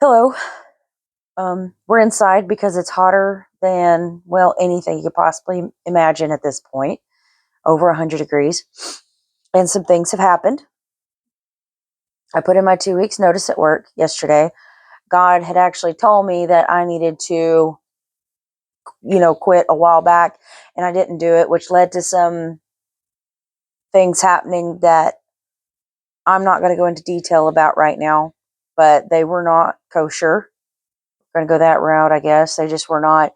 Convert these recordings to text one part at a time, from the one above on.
Hello. We're inside because it's hotter than, well, anything you could possibly imagine at this point, over 100 degrees. And some things have happened. I put in my 2 weeks notice at work yesterday. God had actually told me that I needed to, quit a while back, and I didn't do it, which led to some things happening that I'm not going to go into detail about right now, but they were not kosher. We're going to go that route, I guess. They just were not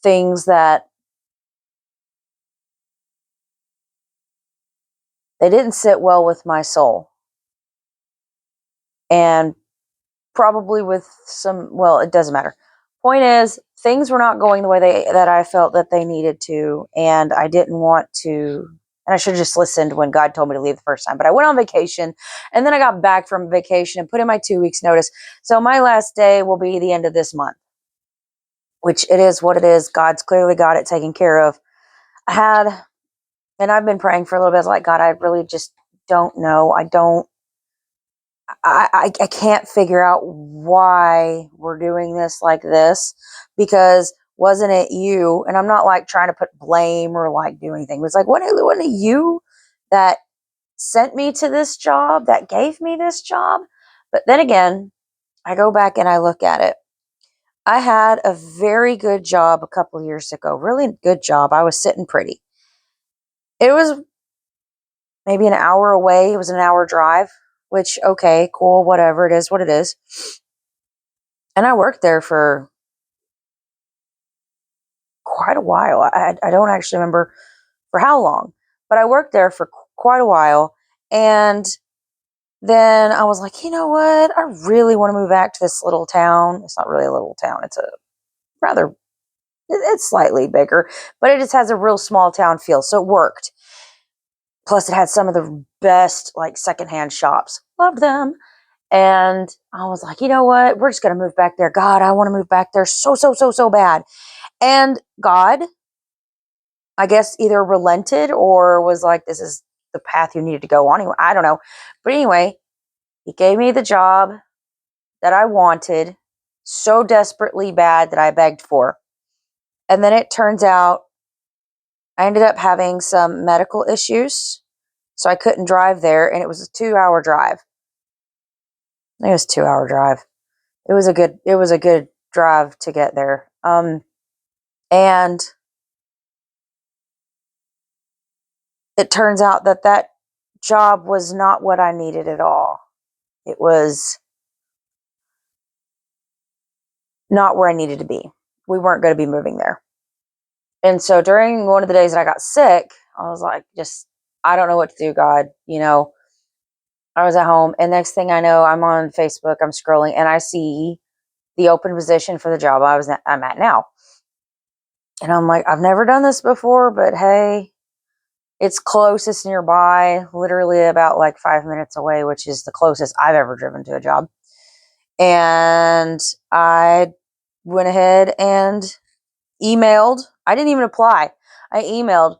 things that they didn't sit well with my soul. And probably with some, well, it doesn't matter. Point is, things were not going the way that I felt that they needed to, and I didn't want to. And I should have just listened when God told me to leave the first time. But I went on vacation, and then I got back from vacation and put in my 2 weeks notice. So my last day will be the end of this month, which it is what it is. God's clearly got it taken care of. And I've been praying for a little bit. I was like, God, I really just don't know. I can't figure out why we're doing this like this, because wasn't it you? And I'm not like trying to put blame or like do anything. It was like, wasn't it you that sent me to this job, that gave me this job? But then again, I go back and I look at it. I had a very good job a couple of years ago, really good job. I was sitting pretty. It was maybe an hour away. It was an hour drive, which, okay, cool, whatever. It is what it is. And I worked there for quite a while. I don't actually remember for how long, but I worked there for quite a while. And then I was like, you know what? I really want to move back to this little town. It's not really a little town. It's a rather, it's slightly bigger, but it just has a real small town feel. So it worked. Plus it had some of the best like secondhand shops. Loved them. And I was like, you know what? We're just going to move back there. God, I want to move back there so bad. And God, I guess, either relented or was like, this is the path you needed to go on. I don't know. But anyway, he gave me the job that I wanted so desperately bad that I begged for. And then it turns out I ended up having some medical issues. So I couldn't drive there. And it was a 2-hour drive. I think it was a 2-hour drive. It was a good drive to get there. And it turns out that job was not what I needed at all. It was not where I needed to be. We weren't going to be moving there. And so during one of the days that I got sick, I was like, I don't know what to do, God. I was at home, and next thing I know, I'm on Facebook, I'm scrolling, and I see the open position for the job I'm at now. And I'm like, I've never done this before, but hey, it's closest nearby, literally about like 5 minutes away, which is the closest I've ever driven to a job. And I went ahead and emailed. I didn't even apply. I emailed.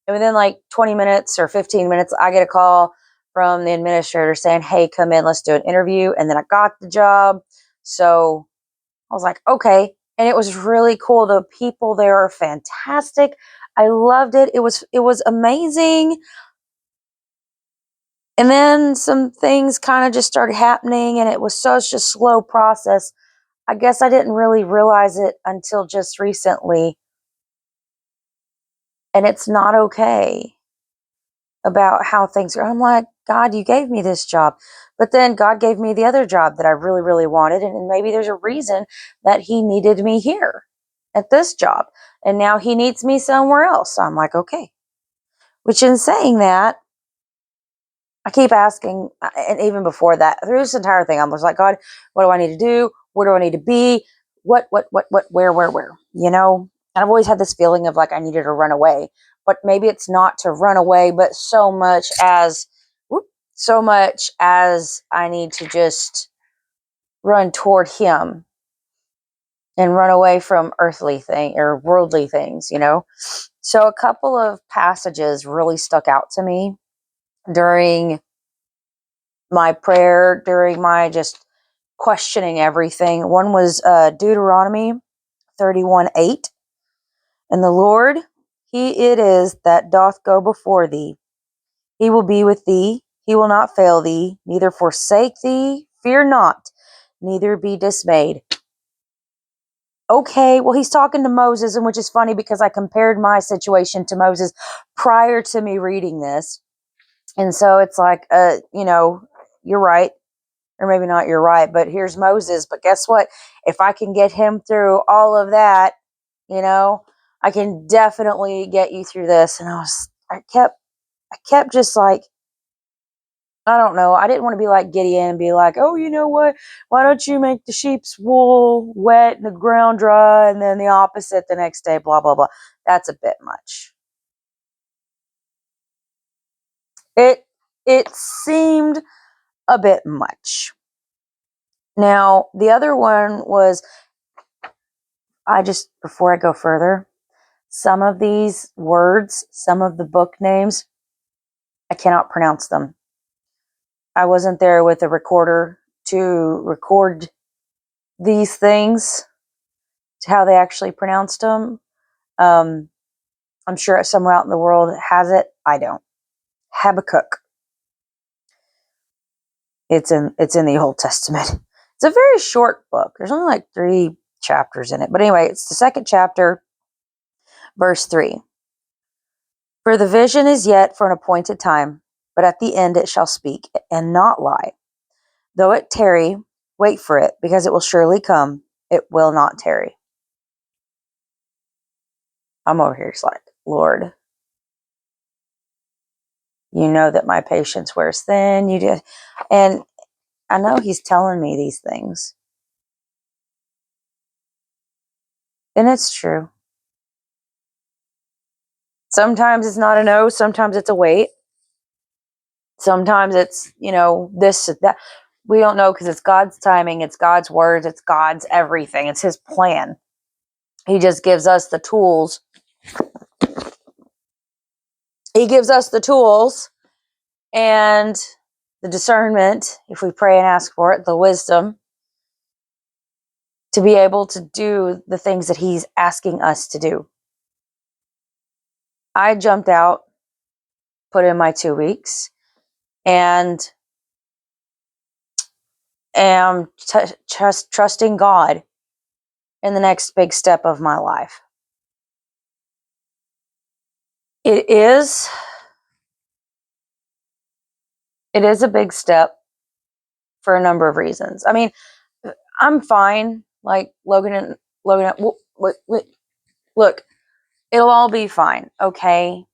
And within like 20 minutes or 15 minutes, I get a call from the administrator saying, hey, come in, let's do an interview. And then I got the job. So I was like, okay. And it was really cool. The people there are fantastic. I loved it. It was amazing. And then some things kind of just started happening, and it was such a slow process. I guess I didn't really realize it until just recently. And it's not okay about how things are. I'm like, God, you gave me this job. But then God gave me the other job that I really, really wanted. And maybe there's a reason that he needed me here at this job. And now he needs me somewhere else. So I'm like, okay. Which in saying that, I keep asking, and even before that, through this entire thing, I'm just like, God, what do I need to do? Where do I need to be? What, where? And I've always had this feeling of like I needed to run away, but maybe it's not to run away, but so much as I need to just run toward him and run away from earthly thing or worldly things. So a couple of passages really stuck out to me during my prayer, during my just questioning everything. One was Deuteronomy 31:8. And the Lord, He it is that doth go before thee. He will be with thee. He will not fail thee, neither forsake thee. Fear not, neither be dismayed. Okay, well, he's talking to Moses, and which is funny because I compared my situation to Moses prior to me reading this. And so it's like, you're right. Or maybe not you're right, but here's Moses. But guess what? If I can get him through all of that, I can definitely get you through this. And I kept just like, I don't know. I didn't want to be like Gideon and be like, oh, you know what? Why don't you make the sheep's wool wet and the ground dry, and then the opposite the next day, blah, blah, blah. That's a bit much. It seemed a bit much. Now, the other one was, before I go further, some of these words, some of the book names, I cannot pronounce them. I wasn't there with a recorder to record these things, to how they actually pronounced them. I'm sure somewhere out in the world has it. I don't. Habakkuk. It's in the Old Testament. It's a very short book. There's only like 3 chapters in it. But anyway, it's the 2nd chapter, verse 3. For the vision is yet for an appointed time, but at the end it shall speak and not lie. Though it tarry, wait for it, because it will surely come. It will not tarry. I'm over here just like, Lord, you know that my patience wears thin. You did. And I know he's telling me these things. And it's true. Sometimes it's not a no. Sometimes it's a wait. Sometimes it's, this, that. We don't know because it's God's timing. It's God's words. It's God's everything. It's his plan. He just gives us the tools. He gives us the tools and the discernment, if we pray and ask for it, the wisdom to be able to do the things that he's asking us to do. I jumped out, put in my 2 weeks, and am trusting God in the next big step of my life. It is a big step for a number of reasons. I mean, I'm fine. Like Logan, look, it'll all be fine. Okay.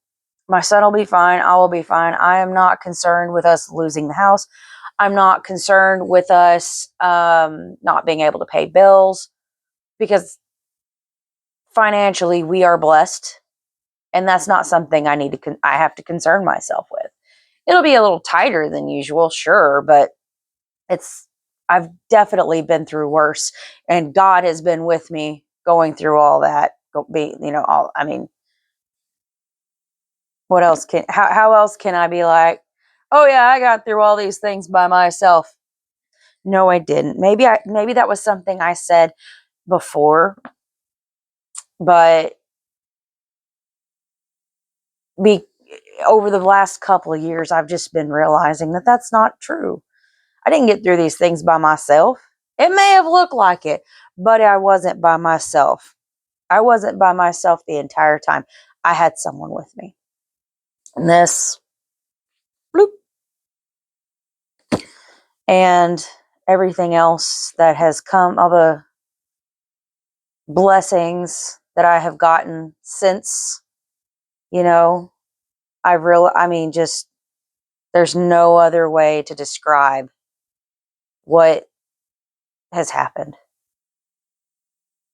My son will be fine. I will be fine. I am not concerned with us losing the house. I'm not concerned with us not being able to pay bills, because financially we are blessed, and that's not something I have to concern myself with. It'll be a little tighter than usual, sure, but I've definitely been through worse, and God has been with me going through all that. What else how else can I be like, oh yeah, I got through all these things by myself? No, I didn't. Maybe that was something I said before, but over the last couple of years, I've just been realizing that that's not true. I didn't get through these things by myself. It may have looked like it, but I wasn't by myself. I wasn't by myself the entire time. I had someone with me. And this, bloop, and everything else that has come, all the blessings that I have gotten since, just, there's no other way to describe what has happened.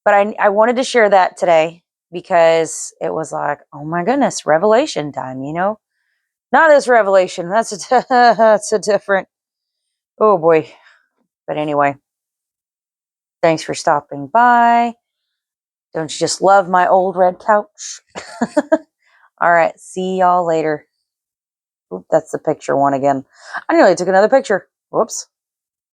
But I wanted to share that today because it was like, oh my goodness, revelation time, Not this revelation. That's a different, oh boy. But anyway, thanks for stopping by. Don't you just love my old red couch? All right, see y'all later. Oop, that's the picture one again. I nearly took another picture. Whoops.